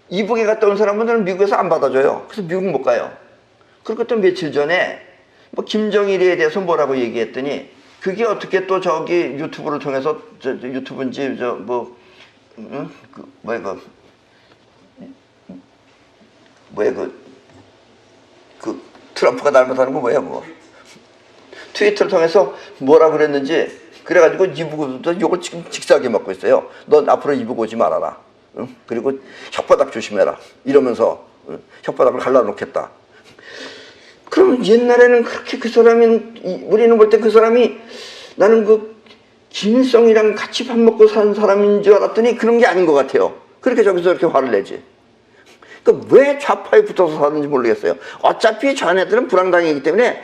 이북에 갔다 온 사람들은 미국에서 안 받아줘요. 그래서 미국 못 가요. 그리고 또 며칠 전에 뭐 김정일에 대해서 뭐라고 얘기했더니 그게 어떻게 또 저기 유튜브를 통해서 유튜브인지 그 트럼프가 닮았다는 거 뭐야 뭐 트위터를 통해서 뭐라 그랬는지 그래가지고 이북도 욕을 지금 직사하게 먹고 있어요. 넌 앞으로 이북 오지 말아라. 응? 그리고 혓바닥 조심해라. 이러면서 혓바닥을 갈라놓겠다. 그러면 옛날에는 그렇게 그 사람이 우리는 볼 때 그 사람이 나는 그 김일성이랑 같이 밥 먹고 사는 사람인 줄 알았더니 그런 게 아닌 것 같아요. 그렇게 저기서 이렇게 화를 내지. 그러니까 왜 좌파에 붙어서 사는지 모르겠어요. 어차피 자네들은 불황당이기 때문에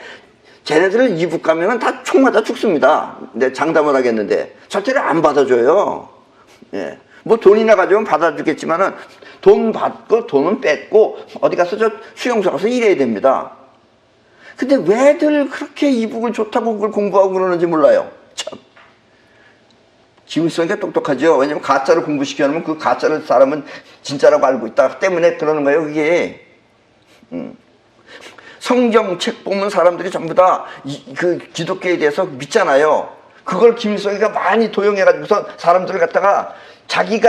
쟤네들을 이북 가면은 다 총 맞아 죽습니다. 내 장담을 하겠는데 절대로 안 받아줘요. 예. 뭐 돈이나 가지면 받아주겠지만은 돈 받고 돈은 뺏고 어디 가서 저 수용소 가서 일해야 됩니다. 근데 왜들 그렇게 이북을 좋다고 그걸 공부하고 그러는지 몰라요. 참. 김일성이가 똑똑하죠. 왜냐면 가짜를 공부시켜 놓으면 그 가짜를 사람은 진짜라고 알고 있다 때문에 그러는 거예요. 그게. 성경책 보면 사람들이 전부 다 그 기독교에 대해서 믿잖아요. 그걸 김일성이가 많이 도용해가지고서 사람들을 갖다가 자기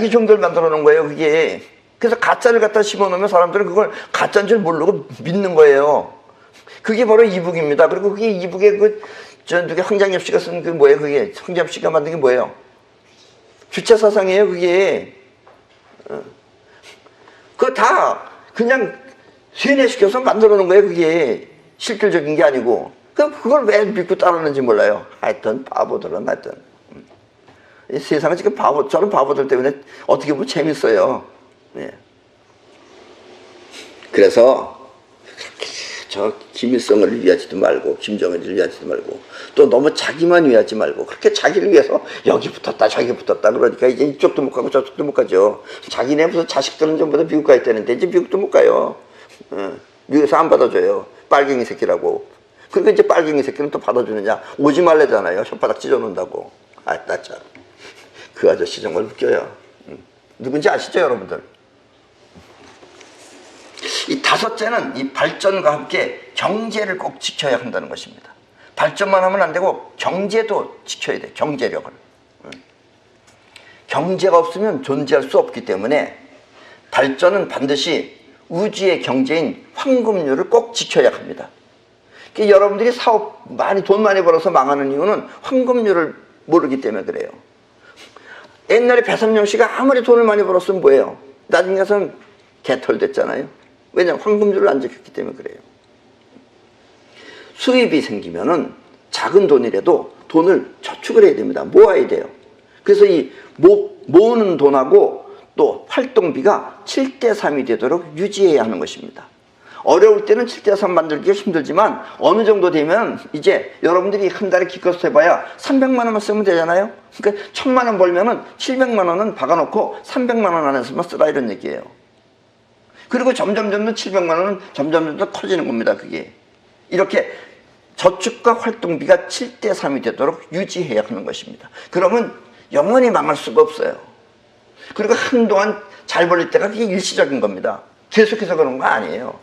종교를 만들어 놓은 거예요. 그게. 그래서 가짜를 갖다 심어놓으면 사람들은 그걸 가짜인 줄 모르고 믿는 거예요. 그게 바로 이북입니다. 그리고 그게 이북의 누가 황장엽 씨가 쓴 그 뭐예요? 그게 황장엽 씨가 만든 게 뭐예요? 주체 사상이에요. 그게. 그거 다 그냥 세뇌시켜서 만들어 놓은 거예요. 그게 실질적인 게 아니고. 그걸 왜 믿고 따르는지 몰라요. 하여튼 바보들은 하여튼. 이 세상은 지금 저런 바보들 때문에 어떻게 보면 재밌어요. 예. 그래서 저 김일성을 위하지도 말고 김정일을 위하지도 말고 또 너무 자기만 위하지 말고 그렇게 자기를 위해서 여기 붙었다 저기 붙었다 그러니까 이제 이쪽도 못 가고 저쪽도 못 가죠. 자기네 무슨 자식들은 전부 다 미국 가 있다는데 이제 미국도 못 가요. 미국에서 안 받아줘요. 빨갱이 새끼라고. 그러니까 이제 빨갱이 새끼는 또 받아주느냐. 오지 말래잖아요. 혓바닥 찢어놓는다고. 아, 나 참. 그 아저씨 정말 웃겨요. 누군지 아시죠 여러분들? 이 다섯째는 이 발전과 함께 경제를 꼭 지켜야 한다는 것입니다. 발전만 하면 안 되고 경제도 지켜야 돼. 경제력을. 경제가 없으면 존재할 수 없기 때문에 발전은 반드시 우주의 경제인 황금률을 꼭 지켜야 합니다. 그러니까 여러분들이 돈 많이 벌어서 망하는 이유는 황금률을 모르기 때문에 그래요. 옛날에 배삼룡 씨가 아무리 돈을 많이 벌었으면 뭐예요? 나중에 가서는 개털됐잖아요. 왜냐하면 황금률을 안 지켰기 때문에 그래요. 수입이 생기면은 작은 돈이라도 돈을 저축을 해야 됩니다. 모아야 돼요. 그래서 이 모으는 돈하고 또 활동비가 7대3이 되도록 유지해야 하는 것입니다. 어려울 때는 7대3 만들기가 힘들지만 어느 정도 되면 이제 여러분들이 한 달에 기껏 해봐야 300만 원만 쓰면 되잖아요. 그러니까 1000만 원 벌면은 700만 원은 박아놓고 300만 원 안에서만 쓰라 이런 얘기예요. 그리고 점점 700만 원은 점점 커지는 겁니다. 그게 이렇게 저축과 활동비가 7대3이 되도록 유지해야 하는 것입니다. 그러면 영원히 망할 수가 없어요. 그리고 한동안 잘 벌릴 때가 그게 일시적인 겁니다. 계속해서 그런 거 아니에요.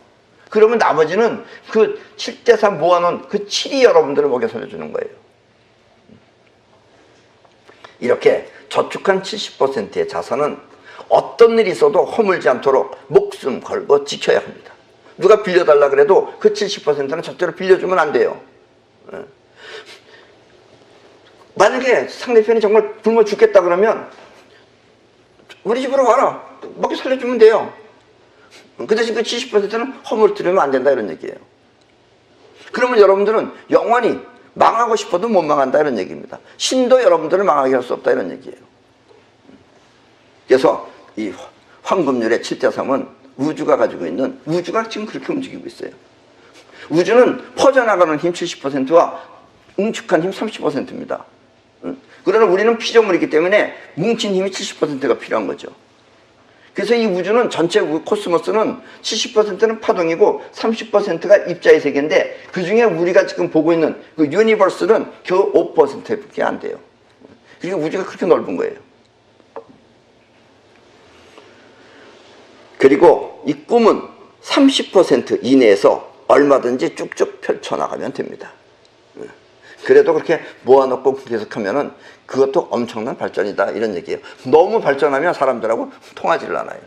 그러면 나머지는 그 7대3 모아놓은 그 7이 여러분들을 먹여 살려주는 거예요. 이렇게 저축한 70%의 자산은 어떤 일이 있어도 허물지 않도록 목숨 걸고 지켜야 합니다. 누가 빌려달라 그래도 그 70%는 절대로 빌려주면 안 돼요. 만약에 상대편이 정말 굶어 죽겠다 그러면 우리 집으로 와라. 먹여 살려주면 돼요. 그 대신 그 70%는 허물뜨리면 안 된다 이런 얘기예요. 그러면 여러분들은 영원히 망하고 싶어도 못 망한다 이런 얘기입니다. 신도 여러분들을 망하게 할 수 없다 이런 얘기예요. 그래서 이 황금률의 7대3은 우주가 가지고 있는, 우주가 지금 그렇게 움직이고 있어요. 우주는 퍼져나가는 힘 70%와 응축한 힘 30%입니다. 그러나 우리는 피조물이기 때문에 뭉친 힘이 70%가 필요한 거죠. 그래서 이 우주는 전체 코스모스는 70%는 파동이고 30%가 입자의 세계인데 그 중에 우리가 지금 보고 있는 그 유니버스는 겨우 5%밖에 안 돼요. 그러니까 우주가 그렇게 넓은 거예요. 그리고 이 꿈은 30% 이내에서 얼마든지 쭉쭉 펼쳐나가면 됩니다. 그래도 그렇게 모아놓고 계속하면은 그것도 엄청난 발전이다 이런 얘기예요. 너무 발전하면 사람들하고 통하지를 않아요.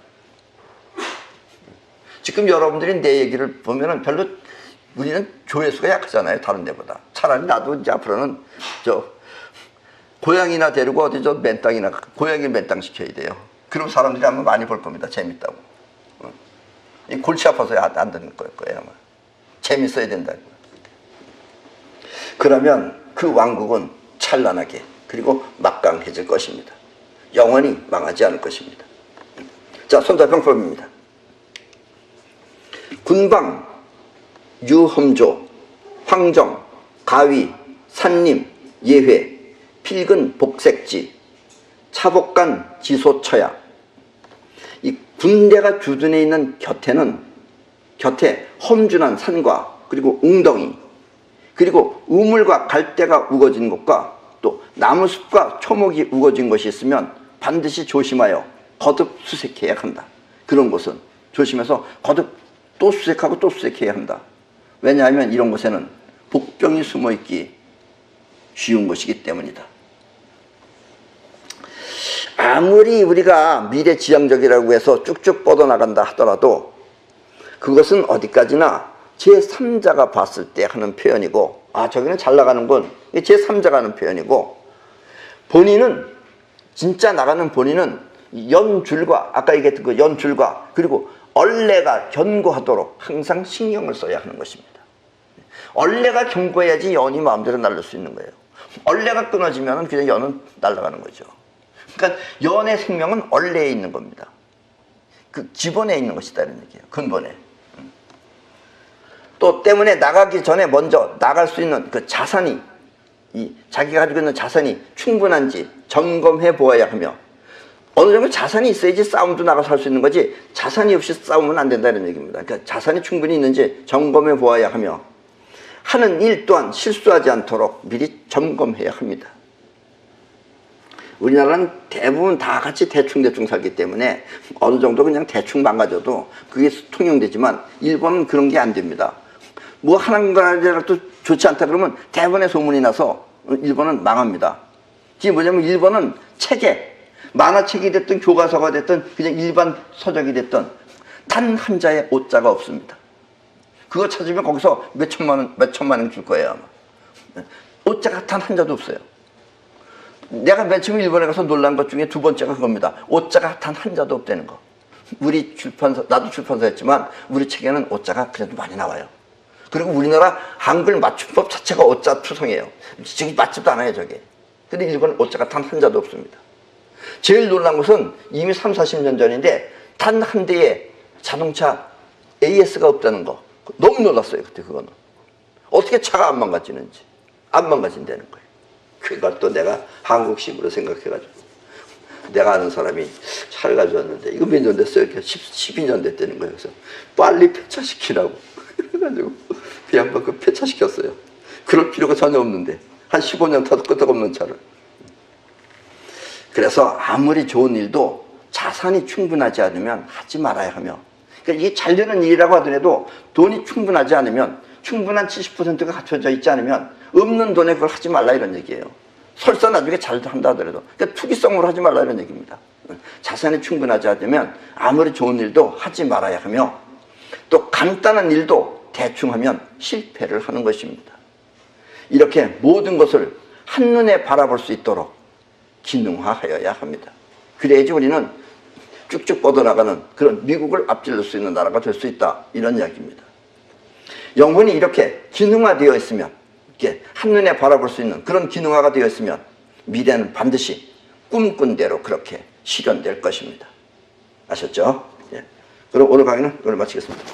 지금 여러분들이 내 얘기를 보면은 별로 우리는 조회수가 약하잖아요. 다른 데보다. 차라리 나도 이제 앞으로는 고양이나 데리고 어디 맨땅이나 고양이 맨땅 시켜야 돼요. 그럼 사람들이 아마 많이 볼 겁니다. 재밌다고. 골치 아파서 안 듣는 거예요 아마. 재밌어야 된다. 그러면 그 왕국은 찬란하게 그리고 막강해질 것입니다. 영원히 망하지 않을 것입니다. 자, 손자병법입니다. 군방, 유험조, 황정, 가위, 산림, 예회, 필근, 복색지, 차복간, 지소처야. 이 군대가 주둔해 있는 곁에 험준한 산과 그리고 웅덩이, 그리고 우물과 갈대가 우거진 곳과 또 나무숲과 초목이 우거진 것이 있으면 반드시 조심하여 거듭 수색해야 한다. 그런 곳은 조심해서 거듭 또 수색하고 또 수색해야 한다. 왜냐하면 이런 곳에는 복병이 숨어있기 쉬운 것이기 때문이다. 아무리 우리가 미래지향적이라고 해서 쭉쭉 뻗어나간다 하더라도 그것은 어디까지나 제3자가 봤을 때 하는 표현이고, 저기는 잘 나가는군, 제3자가 하는 표현이고, 본인은 진짜 나가는 본인은 연줄과 아까 얘기했던 그 연줄과 그리고 얼레가 견고하도록 항상 신경을 써야 하는 것입니다. 얼레가 견고해야지 연이 마음대로 날릴 수 있는 거예요. 얼레가 끊어지면 그냥 연은 날아가는 거죠. 그러니까 연의 생명은 얼레에 있는 겁니다. 그 기본에 있는 것이다 이런 얘기예요. 근본에. 또 때문에 나가기 전에 먼저 나갈 수 있는 그 자산이, 자기가 가지고 있는 자산이 충분한지 점검해 보아야 하며, 어느 정도 자산이 있어야지 싸움도 나가서 할 수 있는 거지 자산이 없이 싸우면 안 된다는 얘기입니다. 그러니까 자산이 충분히 있는지 점검해 보아야 하며, 하는 일 또한 실수하지 않도록 미리 점검해야 합니다. 우리나라는 대부분 다 같이 대충 살기 때문에 어느 정도 그냥 대충 망가져도 그게 통용되지만 일본은 그런 게 안 됩니다. 뭐 하나라도 좋지 않다 그러면 대번에 소문이 나서 일본은 망합니다. 이게 뭐냐면 일본은 체계, 만화책이 됐든 교과서가 됐든 그냥 일반 서적이 됐든 단 한자의 오자가 없습니다. 그거 찾으면 거기서 몇 천만 원 줄 거예요, 아마. 오자가 단 한자도 없어요. 내가 맨 처음 일본에 가서 놀란 것 중에 두 번째가 그겁니다. 오자가 단 한자도 없다는 거. 우리 출판사, 나도 출판사였지만 우리 책에는 오자가 그래도 많이 나와요. 그리고 우리나라 한글 맞춤법 자체가 오자 투성이에요. 지금 맞지도 않아요, 저게. 근데 일본은 오자가 단 한자도 없습니다. 제일 놀란 것은 이미 30-40년 전인데 단 한 대의 자동차 AS가 없다는 거. 너무 놀랐어요, 그때 그거는. 어떻게 차가 안 망가지는지. 안 망가진다는 거예요. 그걸 또 내가 한국식으로 생각해가지고. 내가 아는 사람이 차를 가져왔는데 이거 몇 년 됐어요? 이렇게 12년 됐다는 거예요. 그래서 빨리 폐차시키라고. 그래가지고 그 양반 그 폐차시켰어요. 그럴 필요가 전혀 없는데. 한 15년 타도 끄떡없는 차를. 그래서 아무리 좋은 일도 자산이 충분하지 않으면 하지 말아야 하며, 그러니까 이게 잘 되는 일이라고 하더라도 돈이 충분하지 않으면, 충분한 70%가 갖춰져 있지 않으면 없는 돈에 그걸 하지 말라 이런 얘기예요. 설사 나중에 잘 한다 하더라도. 그러니까 투기성으로 하지 말라 이런 얘기입니다. 자산이 충분하지 않으면 아무리 좋은 일도 하지 말아야 하며, 또 간단한 일도 대충 하면 실패를 하는 것입니다. 이렇게 모든 것을 한눈에 바라볼 수 있도록 기능화하여야 합니다. 그래야지 우리는 쭉쭉 뻗어나가는 그런 미국을 앞질러 수 있는 나라가 될 수 있다, 이런 이야기입니다. 영혼이 이렇게 기능화되어 있으면, 이렇게 한눈에 바라볼 수 있는 그런 기능화가 되어 있으면 미래는 반드시 꿈꾼 대로 그렇게 실현될 것입니다. 아셨죠? 예. 그럼 오늘 강의는 오늘 마치겠습니다.